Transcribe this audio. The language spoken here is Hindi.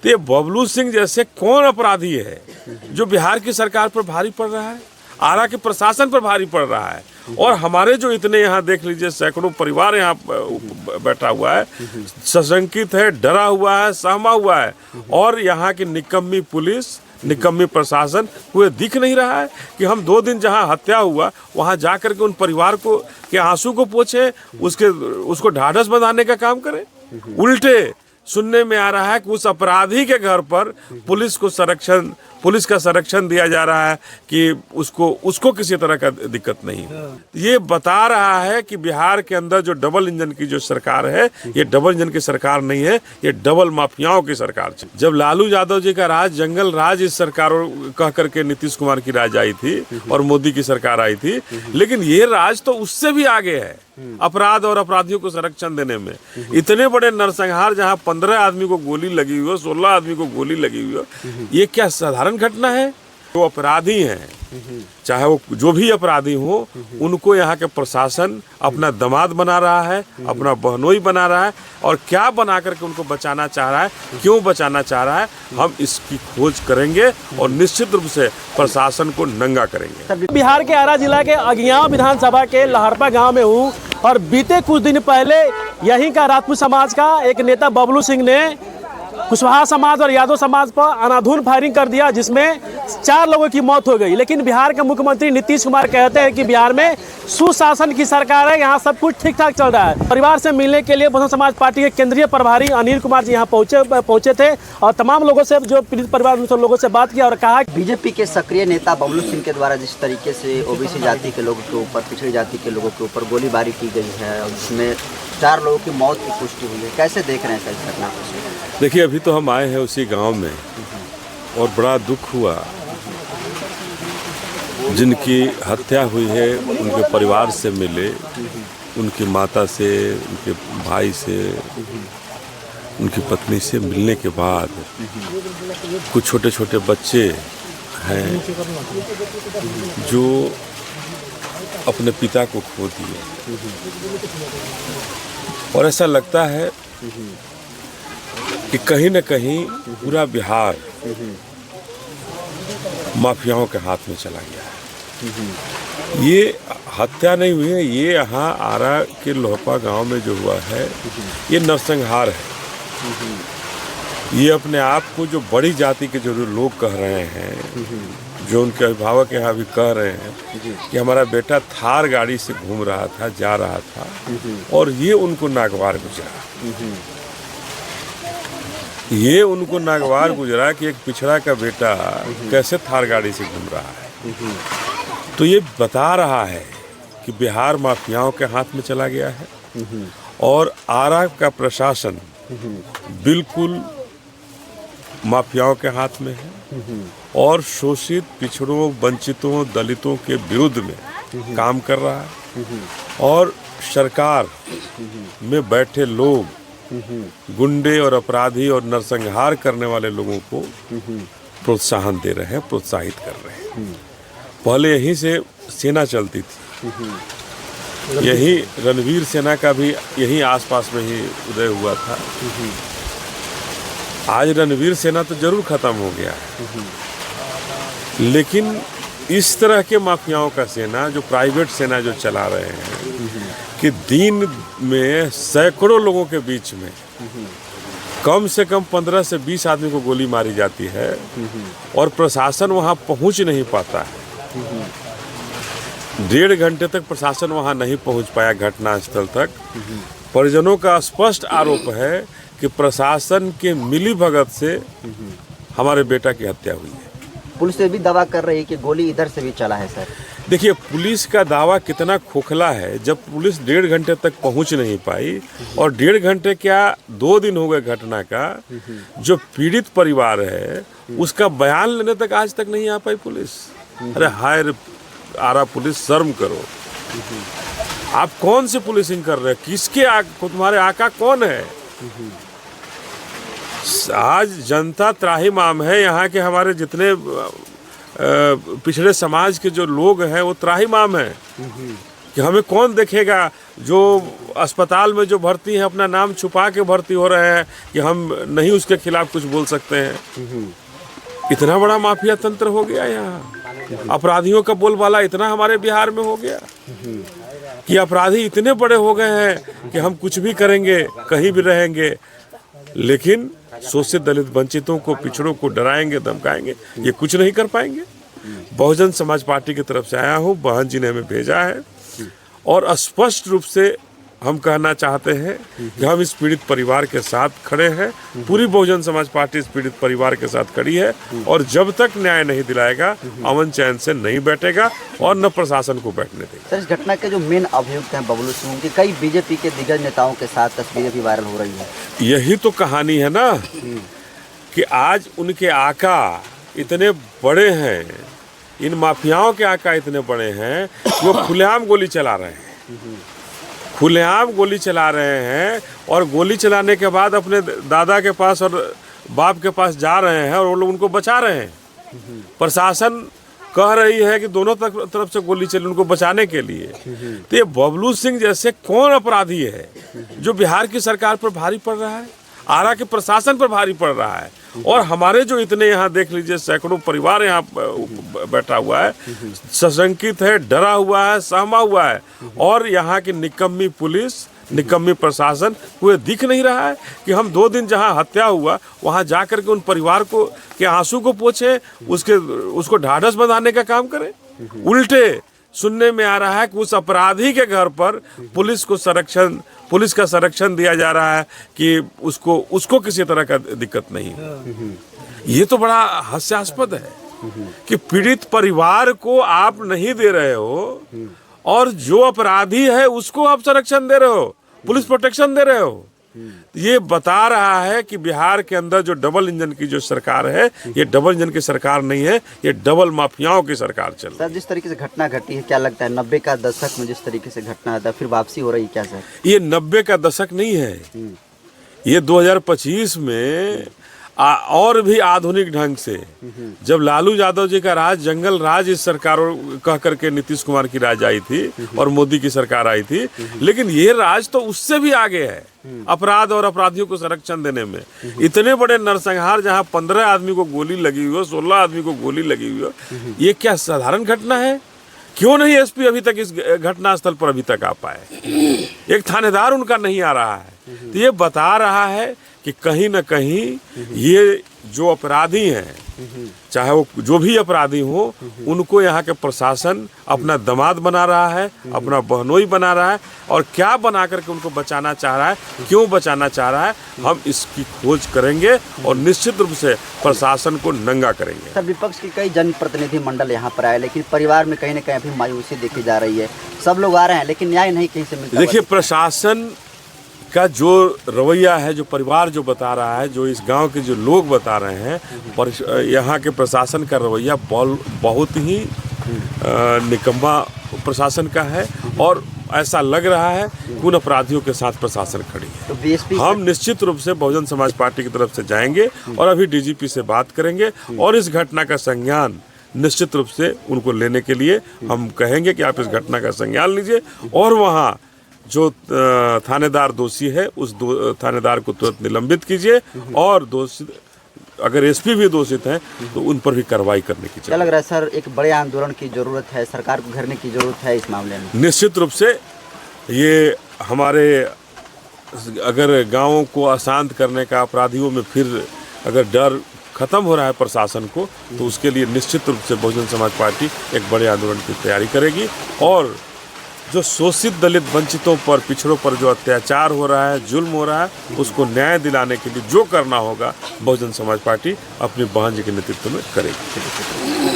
तो ये बबलू सिंह जैसे कौन अपराधी है जो बिहार की सरकार पर भारी पड़ रहा है, आरा के प्रशासन पर भारी पड़ रहा है। और हमारे जो इतने यहाँ देख लीजिए सैकड़ों परिवार यहाँ बैठा हुआ है, सशंकित है, डरा हुआ है, सहमा हुआ है, और यहाँ की निकम्मी पुलिस, निकम्मी प्रशासन हुए दिख नहीं रहा है कि हम 2 दिन जहाँ हत्या हुआ वहाँ जाकर के उन परिवार को के आंसू को पोंछे, उसको ढाढ़स बंधाने का काम करें। उल्टे सुनने में आ रहा है कि उस अपराधी के घर पर पुलिस का संरक्षण दिया जा रहा है कि उसको किसी तरह का दिक्कत नहीं है। ये बता रहा है कि बिहार के अंदर जो डबल इंजन की जो सरकार है, ये डबल इंजन की सरकार नहीं है, ये डबल माफियाओं की सरकार है। जब लालू यादव जी का राज, जंगल राज इस सरकार कह करके नीतीश कुमार की राज आई थी और मोदी की सरकार आई थी, लेकिन ये राज तो उससे भी आगे है अपराध और अपराधियों को संरक्षण देने में। इतने बड़े नरसंहार जहां 15 आदमी को गोली लगी हुई हो, 16 आदमी को गोली लगी हुई हो, ये क्या साधारण घटना है? जो अपराधी हैं, चाहे वो जो भी अपराधी हो, उनको यहाँ के प्रशासन अपना दामाद बना रहा है, अपना बहनोई बना रहा है, और क्या बना करके उनको बचाना चाह रहा है, क्यों बचाना चाह रहा है, हम इसकी खोज करेंगे और निश्चित रूप से प्रशासन को नंगा करेंगे। बिहार के आरा जिला के अगियां विधानसभा के लहरपा गांव में हूँ, और बीते कुछ दिन पहले यहीं का राजपूत समाज का एक नेता बबलू सिंह ने कुशवाहा समाज और यादव समाज पर अनाधून फायरिंग कर दिया, जिसमें 4 लोगों की मौत हो गई। लेकिन बिहार के मुख्यमंत्री नीतीश कुमार कहते हैं कि बिहार में सुशासन की सरकार है, यहाँ सब कुछ ठीक ठाक चल रहा है। परिवार से मिलने के लिए बहुजन समाज पार्टी के केंद्रीय प्रभारी अनिल कुमार जी यहाँ पहुंचे थे और तमाम लोगों से, जो पीड़ित परिवार उन लोगों से बात किया और कहा बीजेपी के सक्रिय नेता बबलू सिंह के द्वारा जिस तरीके से ओबीसी जाति के लोगों के ऊपर, पिछड़ी जाति के लोगों के ऊपर गोलीबारी की गई है और जिसमें 4 लोगों की मौत की पुष्टि हुई है, कैसे देख रहे हैं सर इस घटना को? देखिए, अभी तो हम आए हैं उसी गांव में और बड़ा दुख हुआ। जिनकी हत्या हुई है उनके परिवार से मिले, उनकी माता से, उनके भाई से, उनकी पत्नी से मिलने के बाद कुछ छोटे छोटे बच्चे हैं जो अपने पिता को खो दिए, और ऐसा लगता है कि कहीं न कहीं पूरा बिहार माफियाओं के हाथ में चला गया है। ये हत्या नहीं हुई है, ये यहाँ आरा के लोहपा गांव में जो हुआ है ये नरसंहार है। ये अपने आप को जो बड़ी जाति के जो लोग कह रहे हैं, जो उनके अभिभावक यहाँ भी कह रहे हैं कि हमारा बेटा थार गाड़ी से घूम रहा था, जा रहा था, और ये उनको नागवार गुजरा। ये उनको नागवार गुजरा कि एक पिछड़ा का बेटा कैसे थार गाड़ी से घूम रहा है। तो ये बता रहा है कि बिहार माफियाओं के हाथ में चला गया है, और आरा का प्रशासन बिल्कुल माफियाओं के हाथ में है, और शोषित, पिछड़ों, वंचितों, दलितों के विरुद्ध में काम कर रहा है, और सरकार में बैठे लोग गुंडे और अपराधी और नरसंहार करने वाले लोगों को प्रोत्साहन दे रहे हैं, प्रोत्साहित कर रहे हैं। पहले यहीं से सेना चलती थी, यही रणवीर सेना का भी यहीं आसपास में ही उदय हुआ था। आज रणवीर सेना तो जरूर खत्म हो गया है, लेकिन इस तरह के माफियाओं का सेना, जो प्राइवेट सेना जो चला रहे हैं, कि दिन में सैकड़ों लोगों के बीच में कम से कम 15 से 20 आदमी को गोली मारी जाती है, और प्रशासन वहां पहुंच नहीं पाता है। 1.5 घंटे तक प्रशासन वहां नहीं पहुंच पाया घटनास्थल तक। परिजनों का स्पष्ट आरोप है कि प्रशासन के मिलीभगत से हमारे बेटा की हत्या हुई है। पुलिस ये भी दावा कर रही है कि गोली इधर से भी चला है सर। देखिए, पुलिस का दावा कितना खोखला है, जब पुलिस 1.5 घंटे तक पहुंच नहीं पाई, और 1.5 घंटे क्या 2 दिन हो गए घटना का। जो पीड़ित परिवार है उसका बयान लेने तक आज तक नहीं आ पाई पुलिस। अरे हाय रे आरा पुलिस, शर्म करो। आप कौन सी पुलिसिंग कर रहे हैं? किसके तुम्हारे आका कौन है? आज जनता त्राहिमाम है। यहाँ के हमारे जितने पिछड़े समाज के जो लोग हैं वो त्राहिमाम हैं कि हमें कौन देखेगा। जो अस्पताल में जो भर्ती हैं अपना नाम छुपा के भर्ती हो रहे हैं कि हम नहीं उसके खिलाफ कुछ बोल सकते हैं। इतना बड़ा माफिया तंत्र हो गया यहाँ, अपराधियों का बोलबाला इतना हमारे बिहार में हो गया कि अपराधी इतने बड़े हो गए हैं कि हम कुछ भी करेंगे, कहीं भी रहेंगे, लेकिन शोषित दलित वंचितों को, पिछड़ों को डराएंगे, धमकाएंगे, ये कुछ नहीं कर पाएंगे। बहुजन समाज पार्टी की तरफ से आया हूँ, बहन जी ने हमें भेजा है और स्पष्ट रूप से हम कहना चाहते हैं कि हम इस पीड़ित परिवार के साथ खड़े हैं। पूरी बहुजन समाज पार्टी इस पीड़ित परिवार के साथ खड़ी है और जब तक न्याय नहीं दिलाएगा अमन चैन से नहीं बैठेगा और न प्रशासन को बैठने देगा। सर, इस घटना के जो मेन अभियुक्त हैं बबलू सिंह, उनकी कई बीजेपी के दिग्गज नेताओं के साथ तस्वीरें भी वायरल हो रही है। यही तो कहानी है ना कि आज उनके आका इतने बड़े हैं, इन माफियाओं के आका इतने बड़े हैं कि वो खुलेआम गोली चला रहे हैं, खुलेआम गोली चला रहे हैं और गोली चलाने के बाद अपने दादा के पास और बाप के पास जा रहे हैं और वो लोग उनको बचा रहे हैं। प्रशासन कह रही है कि दोनों तरफ से गोली चली उनको बचाने के लिए। तो ये बबलू सिंह जैसे कौन अपराधी है जो बिहार की सरकार पर भारी पड़ रहा है, आरा के प्रशासन पर भारी पड़ रहा है। और हमारे जो इतने यहाँ देख लीजिए सैकड़ों परिवार यहाँ बैठा हुआ है, सशंकित है, डरा हुआ है, सहमा हुआ है और यहाँ की निकम्मी पुलिस, निकम्मी प्रशासन को ये दिख नहीं रहा है कि हम 2 दिन जहाँ हत्या हुआ वहाँ जा कर के उन परिवार को के आंसू को पोंछे, उसको ढाढ़स बंधाने का काम करें। उल्टे सुनने में आ रहा है कि उस अपराधी के घर पर पुलिस का संरक्षण दिया जा रहा है कि उसको किसी तरह का दिक्कत नहीं है। ये तो बड़ा हास्यास्पद है कि पीड़ित परिवार को आप नहीं दे रहे हो और जो अपराधी है उसको आप संरक्षण दे रहे हो, पुलिस प्रोटेक्शन दे रहे हो। ये बता रहा है कि बिहार के अंदर जो डबल इंजन की जो सरकार है, ये डबल इंजन की सरकार नहीं है, ये डबल माफियाओं की सरकार चल रही है। सर, जिस तरीके से घटना घटी है, क्या लगता है 90 का दशक में जिस तरीके से घटना था फिर वापसी हो रही है क्या सर? ये 90 का दशक नहीं है, ये 2025 में और भी आधुनिक ढंग से, जब लालू यादव जी का राज, जंगल राज इस सरकार कह करके नीतीश कुमार की राज आई थी और मोदी की सरकार आई थी, लेकिन ये राज तो उससे भी आगे है अपराध और अपराधियों को संरक्षण देने में। इतने बड़े नरसंहार जहां 15 आदमी को गोली लगी हुई हो, 16 आदमी को गोली लगी हुई हो, ये क्या साधारण घटना है? क्यों नहीं एसपी अभी तक इस घटना स्थल पर अभी तक आ पाए? एक थानेदार उनका नहीं आ रहा है। तो ये बता रहा है कि कहीं न कहीं ये जो अपराधी हैं, चाहे वो जो भी अपराधी हो, उनको यहाँ के प्रशासन अपना दामाद बना रहा है, अपना बहनोई बना रहा है और क्या बना करके उनको बचाना चाह रहा है, क्यों बचाना चाह रहा है, हम इसकी खोज करेंगे और निश्चित रूप से प्रशासन को नंगा करेंगे। सर, विपक्ष के कई जनप्रतिनिधि मंडल यहाँ पर आए, लेकिन परिवार में कहीं न कहीं अभी मायूसी देखी जा रही है। सब लोग आ रहे हैं लेकिन न्याय नहीं कहीं से मिलता। देखिए, प्रशासन का जो रवैया है, जो परिवार जो बता रहा है, जो इस गांव के जो लोग बता रहे हैं, पर यहाँ के प्रशासन का रवैया बहुत ही निकम्मा प्रशासन का है और ऐसा लग रहा है कि उन अपराधियों के साथ प्रशासन खड़ी है। तो हम निश्चित रूप से बहुजन समाज पार्टी की तरफ से जाएंगे और अभी डीजीपी से बात करेंगे और इस घटना का संज्ञान निश्चित रूप से उनको लेने के लिए हम कहेंगे कि आप इस घटना का संज्ञान लीजिए और वहाँ जो थानेदार दोषी है उस थानेदार को तुरंत निलंबित कीजिए और दोषी अगर एसपी भी दोषित हैं तो उन पर भी कार्रवाई करने की। क्या लग रहा है सर, एक बड़े आंदोलन की जरूरत है, सरकार को घेरने की जरूरत है इस मामले में? निश्चित रूप से ये हमारे अगर गांवों को अशांत करने का, अपराधियों में फिर अगर डर खत्म हो रहा है प्रशासन को, तो उसके लिए निश्चित रूप से बहुजन समाज पार्टी एक बड़े आंदोलन की तैयारी करेगी और जो शोषित दलित वंचितों पर, पिछड़ों पर जो अत्याचार हो रहा है, जुल्म हो रहा है, उसको न्याय दिलाने के लिए जो करना होगा बहुजन समाज पार्टी अपनी बहन जी के नेतृत्व में करेगी।